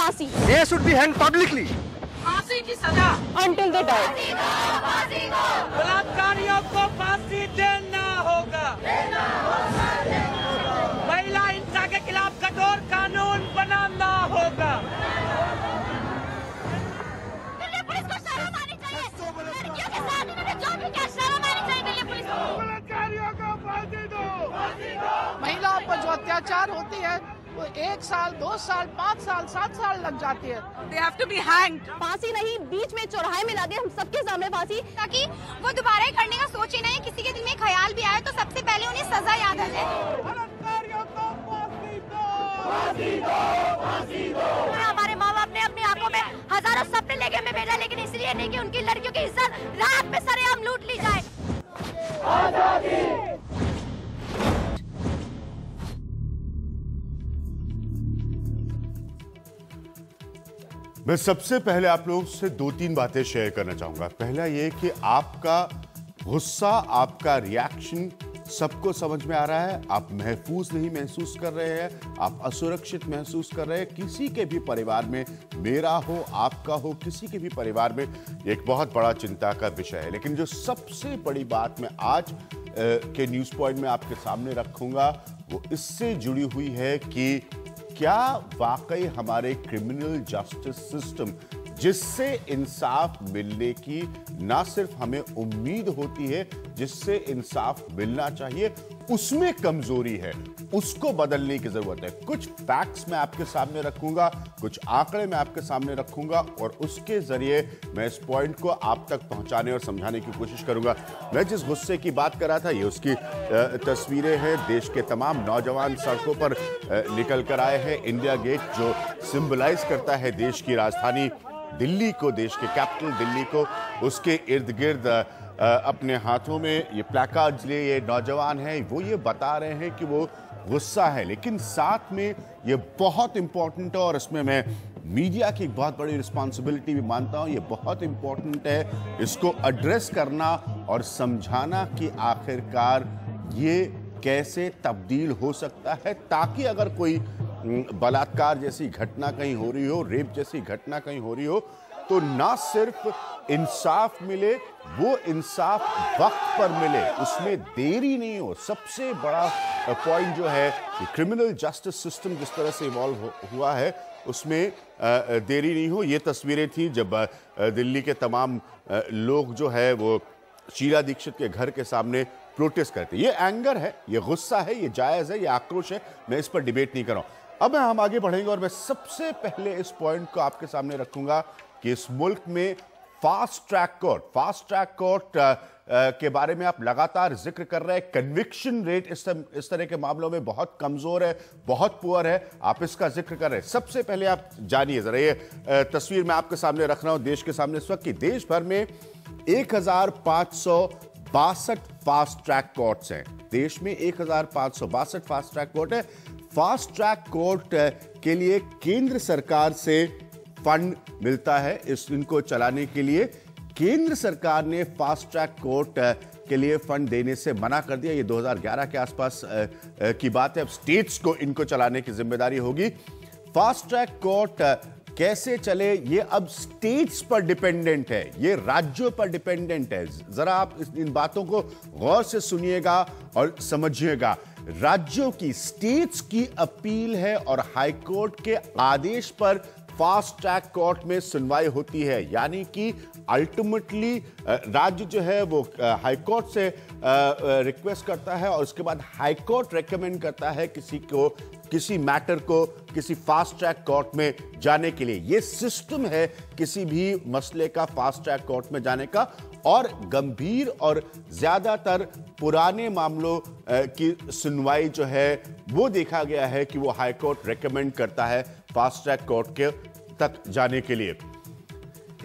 फांसी। They should be hanged publicly. फांसी की सजा Until they die. बलात्कारियों को फांसी देना होगा। महिला हिंसा के खिलाफ कठोर कानून बनाना होगा। दिल्ली पुलिस को शर्म आनी चाहिए। लड़कियों के साथ इन्होंने जो भी किया शर्म आनी चाहिए दिल्ली पुलिस को। बलात्कारियों को फांसी दो। महिलाओं पर जो अत्याचार होती है वो 1 साल, 2 साल, 5 साल, 7 साल लग जाती है। They have to be hanged. फांसी नहीं, बीच में चौराहे में ला दे हम सबके सामने फांसी, ताकि वो दोबारा ही करने का सोचे नहीं। किसी के दिल में ख्याल भी आए तो सबसे पहले उन्हें सजा याद आ जाए। बलात्कारियों को फांसी दो। फांसी दो। फांसी दो। हमारे माँ बाप ने अपनी आंखों में हजारों सपने लेके हमें भेजा, लेकिन इसलिए नहीं कि उनकी लड़कियों की इज्जत रात में सरेआम लूट ली जाए। मैं सबसे पहले आप लोगों से 2-3 बातें शेयर करना चाहूंगा। पहला ये कि आपका गुस्सा, आपका रिएक्शन सबको समझ में आ रहा है। आप महफूज नहीं महसूस कर रहे हैं, आप असुरक्षित महसूस कर रहे हैं। किसी के भी परिवार में, मेरा हो, आपका हो, किसी के भी परिवार में एक बहुत बड़ा चिंता का विषय है। लेकिन जो सबसे बड़ी बात मैं आज के न्यूज़ पॉइंट में आपके सामने रखूंगा वो इससे जुड़ी हुई है कि क्या वाकई हमारे क्रिमिनल जस्टिस सिस्टम, जिससे इंसाफ मिलने की ना सिर्फ हमें उम्मीद होती है, जिससे इंसाफ मिलना चाहिए, उसमें कमजोरी है, उसको बदलने की जरूरत है। कुछ फैक्ट्स मैं आपके सामने रखूंगा, कुछ आंकड़े मैं आपके सामने रखूंगा और उसके जरिए मैं इस पॉइंट को आप तक पहुंचाने और समझाने की कोशिश करूंगा। मैं जिस गुस्से की बात कर रहा था, ये उसकी तस्वीरें हैं। देश के तमाम नौजवान सड़कों पर निकल कर आए हैं। इंडिया गेट जो सिंबलाइज करता है देश की राजधानी दिल्ली को, देश के कैपिटल दिल्ली को, उसके इर्द गिर्द अपने हाथों में ये प्लैकार्ड्स लिए ये नौजवान हैं। वो ये बता रहे हैं कि वो गुस्सा है, लेकिन साथ में ये बहुत इंपॉर्टेंट है और इसमें मैं मीडिया की एक बहुत बड़ी रिस्पॉन्सिबिलिटी भी मानता हूँ। ये बहुत इंपॉर्टेंट है इसको एड्रेस करना और समझाना कि आखिरकार ये कैसे तब्दील हो सकता है, ताकि अगर कोई बलात्कार जैसी घटना कहीं हो रही हो, रेप जैसी घटना कहीं हो रही हो, तो ना सिर्फ इंसाफ मिले, वो इंसाफ वक्त पर मिले, उसमें देरी नहीं हो। सबसे बड़ा पॉइंट जो है कि क्रिमिनल जस्टिस सिस्टम जिस तरह से इवॉल्व हुआ है उसमें देरी नहीं हो। ये तस्वीरें थी जब दिल्ली के तमाम लोग जो है वो शीला दीक्षित के घर के सामने प्रोटेस्ट करते। ये एंगर है, ये गुस्सा है, ये जायज है, ये आक्रोश है, मैं इस पर डिबेट नहीं कर रहा हूं। अब हम आगे बढ़ेंगे और मैं सबसे पहले इस पॉइंट को आपके सामने रखूंगा कि इस मुल्क में फास्ट ट्रैक कोर्ट के बारे में आप लगातार जिक्र कर रहे हैं। कन्विक्शन रेट इस तरह के मामलों में बहुत कमजोर है, बहुत पुअर है, आप इसका जिक्र कर रहे हैं। सबसे पहले आप जानिए जरा, ये तस्वीर मैं आपके सामने रख रहा हूं देश के सामने इस वक्त की। देश भर में 1562 फास्ट ट्रैक कोर्ट्स हैं। देश में 1562 फास्ट ट्रैक कोर्ट है। फास्ट ट्रैक कोर्ट के लिए केंद्र सरकार से फंड मिलता है। इनको चलाने के लिए केंद्र सरकार ने फास्ट ट्रैक कोर्ट के लिए फंड देने से मना कर दिया। ये 2011 के आसपास की बात है। अब स्टेट्स को इनको चलाने की जिम्मेदारी होगी। फास्ट ट्रैक कोर्ट कैसे चले ये अब स्टेट्स पर डिपेंडेंट है, ये राज्यों पर डिपेंडेंट है। जरा आप इन बातों को गौर से सुनिएगा और समझिएगा। राज्यों की, स्टेट्स की अपील है और हाईकोर्ट के आदेश पर फास्ट ट्रैक कोर्ट में सुनवाई होती है। यानी कि अल्टीमेटली राज्य जो है वो हाईकोर्ट से रिक्वेस्ट करता है और उसके बाद हाईकोर्ट रेकमेंड करता है किसी मैटर को किसी फास्ट ट्रैक कोर्ट में जाने के लिए। ये सिस्टम है किसी भी मसले का फास्ट ट्रैक कोर्ट में जाने का। और गंभीर और ज्यादातर पुराने मामलों की सुनवाई जो है वो देखा गया है कि वो हाईकोर्ट रेकमेंड करता है फास्ट ट्रैक कोर्ट के तक जाने के लिए।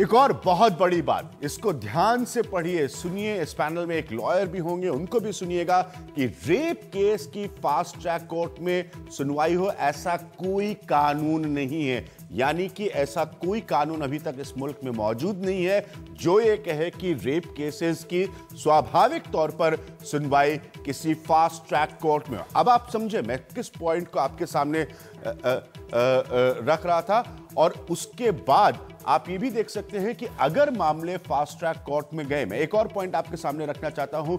एक और बहुत बड़ी बात, इसको ध्यान से पढ़िए, सुनिए। इस पैनल में एक लॉयर भी होंगे, उनको भी सुनिएगा कि रेप केस की फास्ट ट्रैक कोर्ट में सुनवाई हो ऐसा कोई कानून नहीं है। यानी कि ऐसा कोई कानून अभी तक इस मुल्क में मौजूद नहीं है जो ये कहे कि रेप केसेस की स्वाभाविक तौर पर सुनवाई किसी फास्ट ट्रैक कोर्ट में हो। अब आप समझे मैं किस पॉइंट को आपके सामने रख रहा था। और उसके बाद आप ये भी देख सकते हैं कि अगर मामले फास्ट ट्रैक कोर्ट में गए, मैं एक और पॉइंट आपके सामने रखना चाहता हूं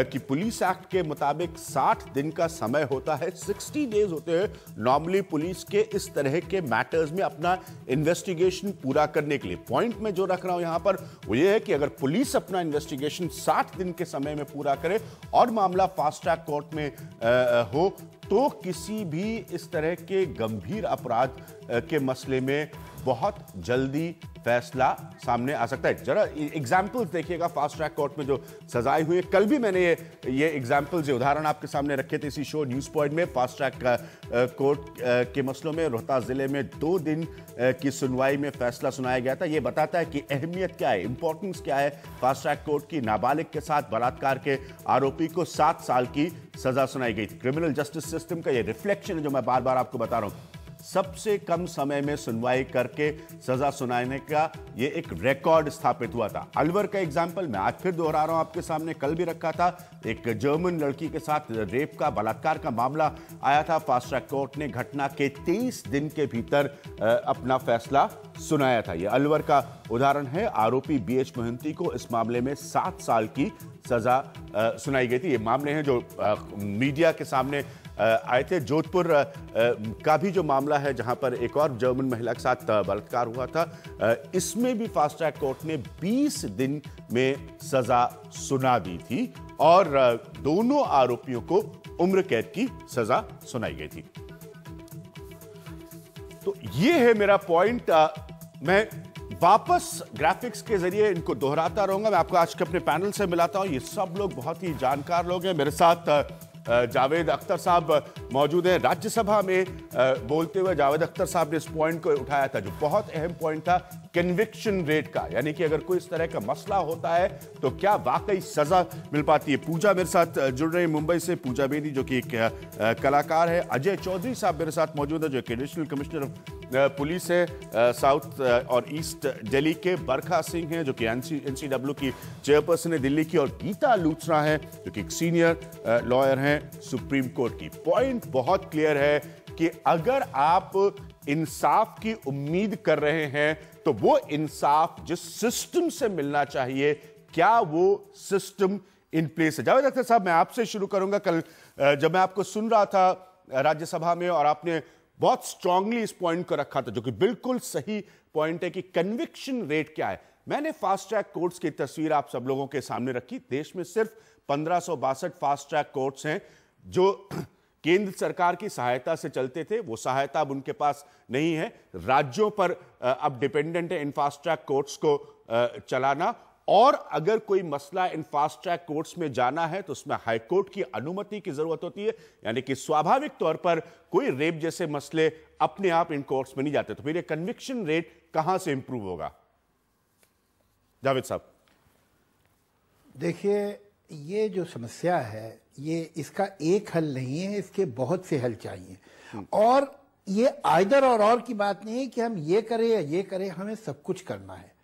कि पुलिस एक्ट के मुताबिक 60 दिन का समय होता है, 60 डेज होते हैं नॉर्मली पुलिस के इस तरह के मैटर्स में अपना इन्वेस्टिगेशन पूरा करने के लिए। पॉइंट मैं जो रख रहा हूं यहां पर वो ये है कि अगर पुलिस अपना इन्वेस्टिगेशन 60 दिन के समय में पूरा करे और मामला फास्ट ट्रैक कोर्ट में हो तो किसी भी इस तरह के गंभीर अपराध के मसले में बहुत जल्दी फैसला सामने आ सकता है। जरा एग्जाम्पल्स देखिएगा फास्ट ट्रैक कोर्ट में जो सजाए हुए। कल भी मैंने ये एग्जाम्पल्स, उदाहरण आपके सामने रखे थे इसी शो न्यूज पॉइंट में। फास्ट ट्रैक कोर्ट के मसलों में रोहतास जिले में 2 दिन की सुनवाई में फैसला सुनाया गया था। यह बताता है कि अहमियत क्या है, इंपॉर्टेंस क्या है फास्ट ट्रैक कोर्ट की। नाबालिग के साथ बलात्कार के आरोपी को 7 साल की सजा सुनाई गई थी। क्रिमिनल जस्टिस सिस्टम का यह रिफ्लेक्शन है जो मैं बार बार आपको बता रहा हूं। सबसे कम समय में सुनवाई करके सजा सुनाने का ये एक रिकॉर्ड स्थापित हुआ था। अलवर का एग्जाम्पल मैं आज फिर दोहरा रहा हूं आपके सामने, कल भी रखा था। एक जर्मन लड़की के साथ रेप का, बलात्कार का मामला आया था। फास्ट ट्रैक कोर्ट ने घटना के 23 दिन के भीतर अपना फैसला सुनाया था। यह अलवर का उदाहरण है। आरोपी BH मोहंती को इस मामले में 7 साल की सजा सुनाई गई थी। ये मामले हैं जो मीडिया के सामने आए थे। जोधपुर का भी जो मामला है जहां पर एक और जर्मन महिला के साथ बलात्कार हुआ था, इसमें भी फास्ट ट्रैक कोर्ट ने 20 दिन में सजा सुना दी थी और दोनों आरोपियों को उम्र कैद की सजा सुनाई गई थी। तो ये है मेरा पॉइंट। मैं वापस ग्राफिक्स के जरिए इनको दोहराता रहूंगा। मैं आपको आज के अपने पैनल से मिलाता हूं। ये सब लोग बहुत ही जानकार लोग हैं। मेरे साथ जावेद अख्तर साहब मौजूद हैं। राज्यसभा में बोलते हुए जावेद अख्तर साहब ने इस पॉइंट को उठाया था जो बहुत अहम पॉइंट था, कन्विक्शन रेट का, यानी कि अगर कोई इस तरह का मसला होता है तो क्या वाकई सजा मिल पाती है। पूजा मेरे साथ जुड़ रहे हैं मुंबई से, पूजा बेदी जो कि एक कलाकार है। अजय चौधरी साहब मेरे साथ मौजूद है जो कि एडिशनल कमिश्नर ऑफ पुलिस है साउथ और ईस्ट दिल्ली के। बरखा सिंह हैं जो कि NCW की चेयरपर्सन है दिल्ली की। और गीता लूथरा है जो कि एक सीनियर लॉयर हैं सुप्रीम कोर्ट की। पॉइंट बहुत क्लियर है कि अगर आप इंसाफ की उम्मीद कर रहे हैं तो वो इंसाफ जिस सिस्टम से मिलना चाहिए, क्या वो सिस्टम इन प्लेस है? जावेद अख्तर साहब, मैं आपसे शुरू करूंगा। कल जब मैं आपको सुन रहा था राज्यसभा में और आपने बहुत स्ट्रांगली इस पॉइंट को रखा था जो कि बिल्कुल सही पॉइंट है कि कन्विक्शन रेट क्या है। मैंने फास्ट ट्रैक कोर्ट्स की तस्वीर आप सब लोगों के सामने रखी। देश में सिर्फ 1562 फास्ट ट्रैक कोर्ट्स हैं जो केंद्र सरकार की सहायता से चलते थे। वो सहायता अब उनके पास नहीं है। राज्यों पर अब डिपेंडेंट है इन फास्ट ट्रैक कोर्ट्स को चलाना। और अगर कोई मसला इन फास्ट ट्रैक कोर्ट्स में जाना है तो उसमें हाई कोर्ट की अनुमति की जरूरत होती है, यानी कि स्वाभाविक तौर पर कोई रेप जैसे मसले अपने आप इन कोर्ट्स में नहीं जाते। तो फिर ये कन्विक्शन रेट कहां से इंप्रूव होगा? जावेद साहब, देखिए, ये जो समस्या है ये इसका एक हल नहीं है, इसके बहुत से हल चाहिए। और ये आइदर और की बात नहीं है कि हम ये करें या ये करें, हमें सब कुछ करना है।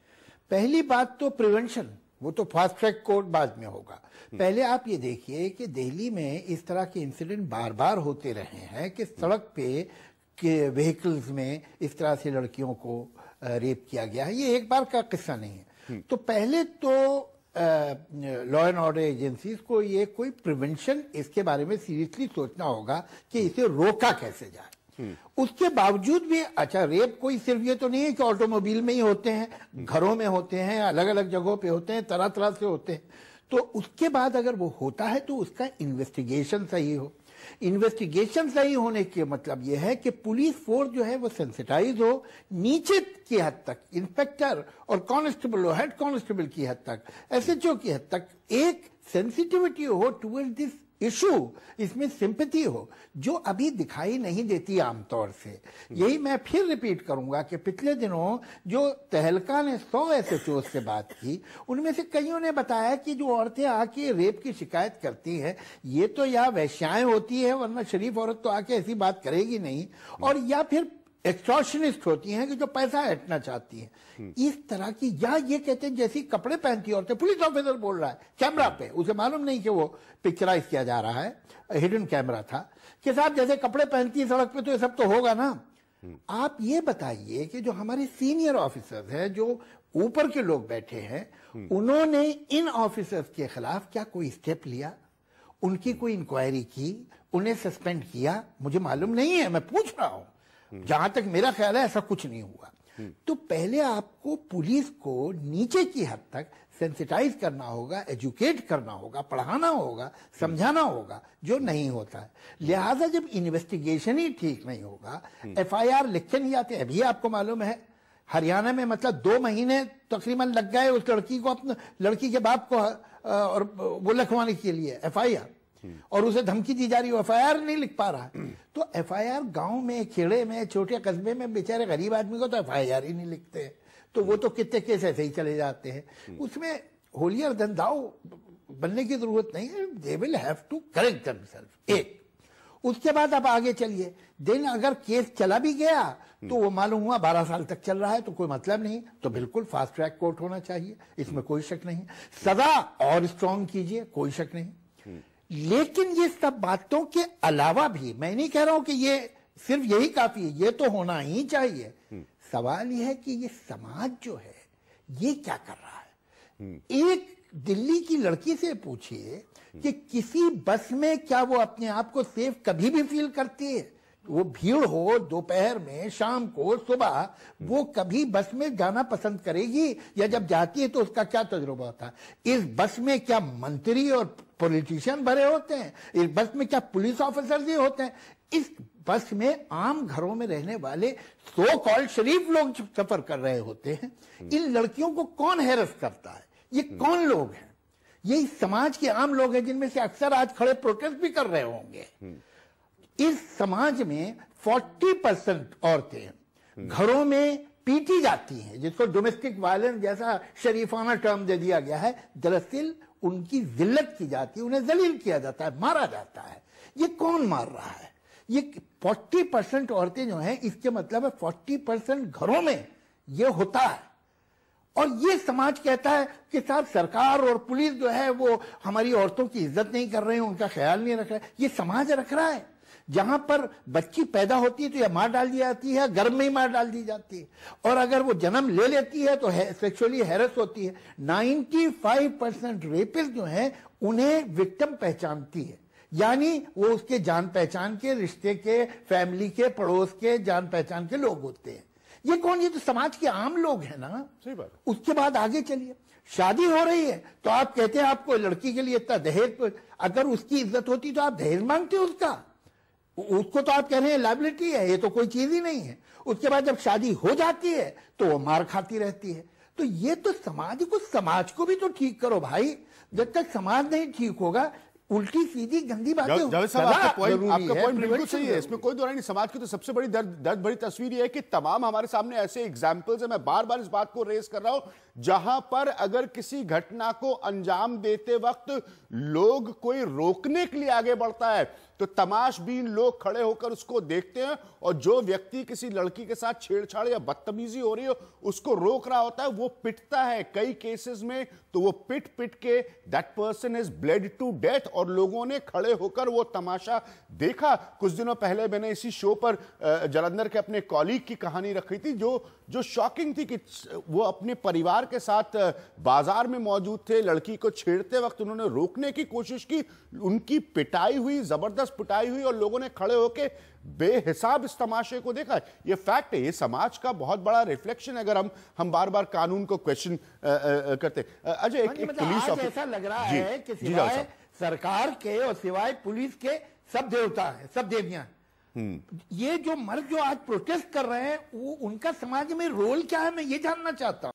पहली बात तो प्रिवेंशन, वो तो फास्ट ट्रैक कोर्ट बाद में होगा। पहले आप ये देखिए कि दिल्ली में इस तरह के इंसिडेंट बार बार होते रहे हैं कि सड़क पे के व्हीकल्स में इस तरह से लड़कियों को रेप किया गया है। ये एक बार का किस्सा नहीं है। तो पहले तो लॉ एंड ऑर्डर एजेंसीज को ये कोई प्रिवेंशन, इसके बारे में सीरियसली सोचना होगा कि इसे रोका कैसे जाए। उसके बावजूद भी अच्छा, रेप कोई सिर्फ ये तो नहीं है कि ऑटोमोबाइल में ही होते हैं, घरों में होते हैं, अलग अलग जगहों पे होते हैं, तरह तरह से होते हैं। तो उसके बाद अगर वो होता है तो उसका इन्वेस्टिगेशन सही हो। इन्वेस्टिगेशन सही होने के मतलब यह है कि पुलिस फोर्स जो है वो सेंसिटाइज हो, नीचे की हद तक, इंस्पेक्टर और कांस्टेबल हो, हेड कांस्टेबल की हद तक, SHO की हद तक एक सेंसिटिविटी हो टुवर्ड दिस इशू, इसमें सिंपैथी हो, जो अभी दिखाई नहीं देती आमतौर से। यही मैं फिर रिपीट करूंगा कि पिछले दिनों जो तहलका ने 100 SHO से बात की, उनमें से कईयों ने बताया कि जो औरतें आके रेप की शिकायत करती हैं ये तो या वैश्याएं होती है, वरना शरीफ औरत तो आके ऐसी बात करेगी नहीं। और या फिर एक्सटॉर्शनिस्ट होती हैं कि जो पैसा ऐंठना चाहती हैं। इस तरह की, या ये कहते हैं जैसी कपड़े पहनती है औरतें, पुलिस ऑफिसर बोल रहा है कैमरा पे, उसे मालूम नहीं कि वो पिक्चराइज किया जा रहा है, हिडन कैमरा था, कि साहब जैसे कपड़े पहनती है सड़क पे तो ये सब तो होगा ना। आप ये बताइए कि जो हमारे सीनियर ऑफिसर्स हैं, जो ऊपर के लोग बैठे हैं, उन्होंने इन ऑफिसर्स के खिलाफ क्या कोई स्टेप लिया? उनकी कोई इंक्वायरी की? उन्हें सस्पेंड किया? मुझे मालूम नहीं है, मैं पूछ रहा हूं। जहां तक मेरा ख्याल है ऐसा कुछ नहीं हुआ। तो पहले आपको पुलिस को नीचे की हद तक सेंसिटाइज करना होगा, एजुकेट करना होगा, पढ़ाना होगा, समझाना होगा, जो नहीं होता है। लिहाजा जब इन्वेस्टिगेशन ही ठीक नहीं होगा, एफआईआर लिखे नहीं जाते। अभी आपको मालूम है हरियाणा में मतलब 2 महीने तकरीबन लग गए उस लड़की को, अपने लड़की के बाप को और वो लिखवाने के लिए एफआईआर, और उसे धमकी दी जा रही है, एफआईआर नहीं लिख पा रहा है। तो एफआईआर गांव में, खेड़े में, छोटे कस्बे में बेचारे गरीब आदमी को तो एफआईआर ही नहीं लिखते, तो वो तो कितने केस ऐसे ही चले जाते हैं। उसमें होलियर देन दाऊ बनने की जरूरत नहीं है। They will have to correct themselves. एक, उसके बाद आप आगे चलिए। देन अगर केस चला भी गया तो वो मालूम हुआ 12 साल तक चल रहा है तो कोई मतलब नहीं, तो बिल्कुल फास्ट ट्रैक कोर्ट होना चाहिए, इसमें कोई शक नहीं। सजा और स्ट्रांग कीजिए, कोई शक नहीं। लेकिन ये सब बातों के अलावा भी मैं नहीं कह रहा हूं कि ये सिर्फ यही काफी है, ये तो होना ही चाहिए। सवाल यह है कि ये समाज जो है ये क्या कर रहा है। एक दिल्ली की लड़की से पूछिए कि किसी बस में क्या वो अपने आप को सेफ कभी भी फील करती है? वो भीड़ हो, दोपहर में, शाम को, सुबह, वो कभी बस में जाना पसंद करेगी? या जब जाती है तो उसका क्या तजुर्बा होता है? इस बस में क्या मंत्री और पॉलिटिशियन भरे होते हैं? इस बस में क्या पुलिस ऑफिसर्स ही होते हैं? इस बस में आम घरों में रहने वाले सो कॉल्ड शरीफ लोग सफर कर रहे होते हैं। इन लड़कियों को कौन हैरेस करता है? ये कौन लोग हैं? ये इस समाज के आम लोग हैं, जिनमें से अक्सर आज खड़े प्रोटेस्ट भी कर रहे होंगे। इस समाज में 40% औरतें घरों में पीटी जाती हैं, जिसको डोमेस्टिक वायलेंस जैसा शरीफाना टर्म दे दिया गया है। दरअसल उनकी जिल्लत की जाती है, उन्हें जलील किया जाता है, मारा जाता है। ये कौन मार रहा है? ये 40% औरतें जो हैं, इसके मतलब है 40% घरों में ये होता है। और ये समाज कहता है कि साहब सरकार और पुलिस जो है वो हमारी औरतों की इज्जत नहीं कर रहे हैं, उनका ख्याल नहीं रख रहा है। ये समाज रख रहा है। जहां पर बच्ची पैदा होती है तो या मार डाल दी जाती है, गर्भ में ही मार डाल दी जाती है, और अगर वो जन्म ले लेती है तो सेक्सुअली हैरेस होती है। 95% रेपिस्ट जो हैं उन्हें विक्टिम पहचानती है, यानी वो उसके जान पहचान के, रिश्ते के, फैमिली के, पड़ोस के जान पहचान के लोग होते हैं। ये कौन? ये तो समाज के आम लोग हैं ना। सही बात। उसके बाद आगे चलिए, शादी हो रही है तो आप कहते हैं आपको लड़की के लिए इतना दहेज, अगर उसकी इज्जत होती तो आप दहेज मांगते हो उसका? उसको तो आप कह रहे हैं लायबिलिटी है, ये तो कोई चीज ही नहीं है। उसके बाद जब शादी हो जाती है तो वो मार खाती रहती है। तो ये तो समाज को भी तो ठीक करो भाई। जब तक समाज नहीं ठीक होगा, उल्टी सीधी गंदी बातें। जावेद साहब, आपका पॉइंट बिल्कुल सही है, इसमें कोई दो राय नहीं। समाज की तो सबसे बड़ी दर्द भरी तस्वीर ये है कि तमाम हमारे सामने ऐसे एग्जाम्पल्स है, मैं बार बार इस बात को रेज कर रहा हूं, जहां पर अगर किसी घटना को अंजाम देते वक्त लोग कोई रोकने के लिए आगे बढ़ता है तो तमाशबीन लोग खड़े होकर उसको देखते हैं, और जो व्यक्ति किसी लड़की के साथ छेड़छाड़ या बदतमीजी हो रही हो उसको रोक रहा होता है, वो पिटता है। कई केसेस में तो वो पिट के that person is bled to death, और लोगों ने खड़े होकर वो तमाशा देखा। कुछ दिनों पहले मैंने इसी शो पर जालंधर के अपने कॉलीग की कहानी रखी थी, जो शॉकिंग थी कि वो अपने परिवार के साथ बाजार में मौजूद थे, लड़की को छेड़ते वक्त उन्होंने रोकने की कोशिश की, उनकी पिटाई हुई, जबरदस्त पिटाई हुई, और लोगों ने खड़े होकर बेहिसाब इस तमाशे को देखा। ये फैक्ट है, ये समाज का बहुत बड़ा रिफ्लेक्शन है। अगर हम बार बार कानून को क्वेश्चन करते। अजय, एक पुलिस ऑफिसर, ऐसा लग रहा है कि सिवाय सरकार के और सिवाय पुलिस के सब देवता है, सब देवियां। ये जो मर्द जो आज प्रोटेस्ट कर रहे हैं, वो उनका समाज में रोल क्या है, मैं ये जानना चाहता हूं।